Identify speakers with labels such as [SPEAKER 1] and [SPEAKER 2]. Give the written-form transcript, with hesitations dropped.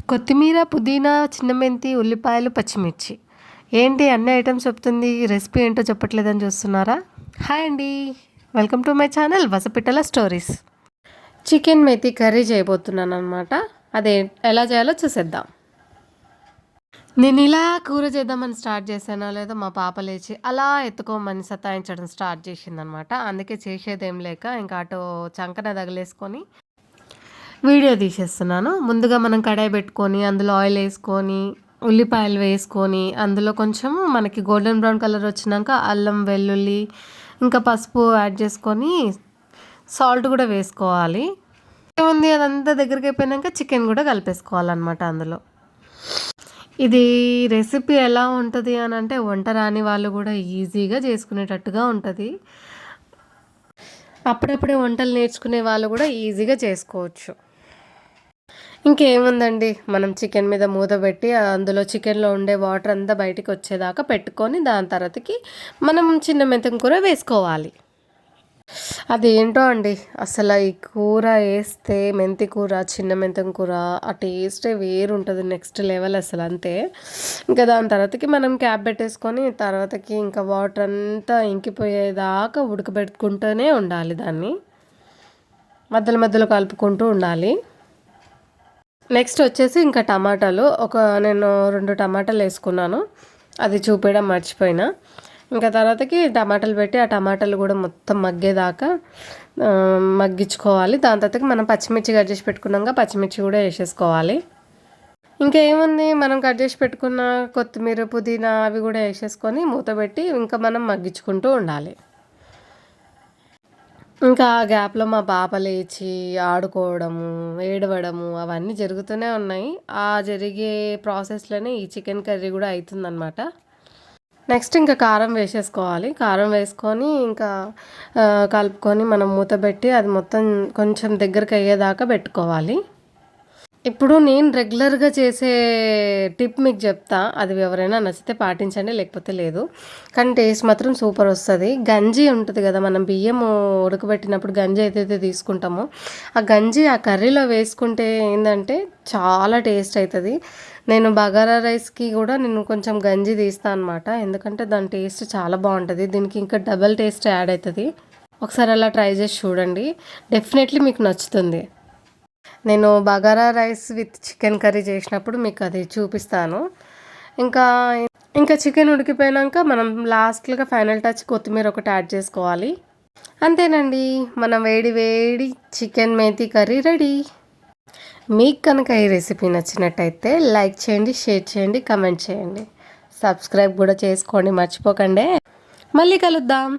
[SPEAKER 1] కొత్తిమీర, పుదీనా, చిన్న మెంతి, ఉల్లిపాయలు, పచ్చిమిర్చి. ఏంటి అన్ని ఐటమ్స్ చెప్తుంది, రెసిపీ ఏంటో చెప్పట్లేదని చూస్తున్నారా? హాయ్ అండి, వెల్కమ్ టు మై ఛానల్ వసపిట్టల స్టోరీస్. చికెన్ మెంతి కర్రీ చేయబోతున్నాను అనమాట. అదే ఎలా చేయాలో చూసేద్దాం. నేను ఇలా కూర చేద్దామని స్టార్ట్ చేశానో లేదో మా పాప లేచి అలా ఎత్తుకోమని సతాయించడం స్టార్ట్ చేసిందనమాట. అందుకే చేసేదేం లేక ఇంకా అటు చంకన తగిలేసుకొని వీడియో తీసేస్తున్నాను. ముందుగా మనం కడాయి పెట్టుకొని అందులో ఆయిల్ వేసుకొని ఉల్లిపాయలు వేసుకొని అందులో కొంచెం మనకి గోల్డెన్ బ్రౌన్ కలర్ వచ్చినాక అల్లం వెల్లుల్లి ఇంకా పసుపు యాడ్ చేసుకొని సాల్ట్ కూడా వేసుకోవాలి. ఏముంది అదంతా దగ్గరికి అయిపోయినాక చికెన్ కూడా కలిపేసుకోవాలన్నమాట అందులో. ఇది రెసిపీ ఎలా ఉంటుంది అని అంటే వంట రాని వాళ్ళు కూడా ఈజీగా చేసుకునేటట్టుగా ఉంటుంది. అప్పుడప్పుడే వంటలు నేర్చుకునే వాళ్ళు కూడా ఈజీగా చేసుకోవచ్చు. ఇంకేముందండి, మనం చికెన్ మీద మూత పెట్టి అందులో చికెన్లో ఉండే వాటర్ అంతా బయటికి వచ్చేదాకా పెట్టుకొని దాని తర్వాతకి మనం చిన్న మెంతం కూర వేసుకోవాలి. అదేంటో అండి, అసలు ఈ కూర వేస్తే మెంతి కూర, చిన్న మెంతం కూర ఆ టేస్టే వేరు ఉంటుంది, నెక్స్ట్ లెవెల్ అసలు. అంతే. ఇంకా దాని తర్వాతకి మనం క్యాప్ పెట్టేసుకొని తర్వాతకి ఇంకా వాటర్ అంతా ఇంకిపోయేదాకా ఉడకబెట్టుకుంటూనే ఉండాలి. దాన్ని మధ్యలో మధ్యలో కలుపుకుంటూ ఉండాలి. నెక్స్ట్ వచ్చేసి ఇంకా టమాటాలు నేను 2 టమాటాలు వేసుకున్నాను, అది చూపించడం మర్చిపోయినా. ఇంకా తర్వాతకి టమాటాలు పెట్టి ఆ టమాటాలు కూడా మొత్తం మగ్గేదాకా మగ్గించుకోవాలి. దాని తర్వాతకి మనం పచ్చిమిర్చి కట్ చేసి పెట్టుకున్నాక పచ్చిమిర్చి కూడా వేసేసుకోవాలి. ఇంకా ఏముంది, మనం కట్ చేసి పెట్టుకున్న కొత్తిమీర, పుదీనా అవి కూడా వేసేసుకొని మూత పెట్టి ఇంకా మనం మగ్గించుకుంటూ ఉండాలి. ఇంకా ఆ గ్యాప్లో మా పాప లేచి ఆడుకోవడము, ఏడవడము అవన్నీ జరుగుతూనే ఉన్నాయి. ఆ జరిగే ప్రాసెస్లోనే ఈ చికెన్ కర్రీ కూడా అవుతుందన్నమాట. నెక్స్ట్ ఇంకా కారం వేసేసుకోవాలి. కారం వేసుకొని ఇంకా కలుపుకొని మనం మూత పెట్టి అది మొత్తం కొంచెం దగ్గరికి అయ్యేదాకా పెట్టుకోవాలి. ఇప్పుడు నేను రెగ్యులర్గా చేసే టిప్ మీకు చెప్తా, అది ఎవరైనా నచ్చితే పాటించండి, లేకపోతే లేదు. కానీ టేస్ట్ మాత్రం సూపర్ వస్తుంది. గంజి ఉంటుంది కదా, మనం బియ్యం ఉడకబెట్టినప్పుడు గంజి ఏదైతే తీసుకుంటామో ఆ గంజి ఆ కర్రీలో వేసుకుంటే ఏంటంటే చాలా టేస్ట్ అవుతుంది. నేను బగారా రైస్కి కూడా నేను కొంచెం గంజి తీస్తాను అనమాట, ఎందుకంటే దాని టేస్ట్ చాలా బాగుంటుంది. దీనికి ఇంకా డబల్ టేస్ట్ యాడ్ అవుతుంది. ఒకసారి అలా ట్రై చేసి చూడండి, డెఫినెట్లీ మీకు నచ్చుతుంది. నేను bagara rice with chicken curry చేసినప్పుడు మీకు అది చూపిస్తాను. ఇంకా ఇంకా చికెన్ ఉడికిపోయాక మనం లాస్ట్గా ఫైనల్ టచ్ కొత్తిమీర ఒకటి యాడ్ చేసుకోవాలి. అంతేనండి, మనం వేడి వేడి చికెన్ మెంతి కర్రీ రెడీ. మీకు కనుక ఈ రెసిపీ నచ్చినట్టయితే లైక్ చేయండి, షేర్ చేయండి, కమెంట్ చేయండి, సబ్స్క్రైబ్ కూడా చేసుకోండి మర్చిపోకండి. మళ్ళీ కలుద్దాం.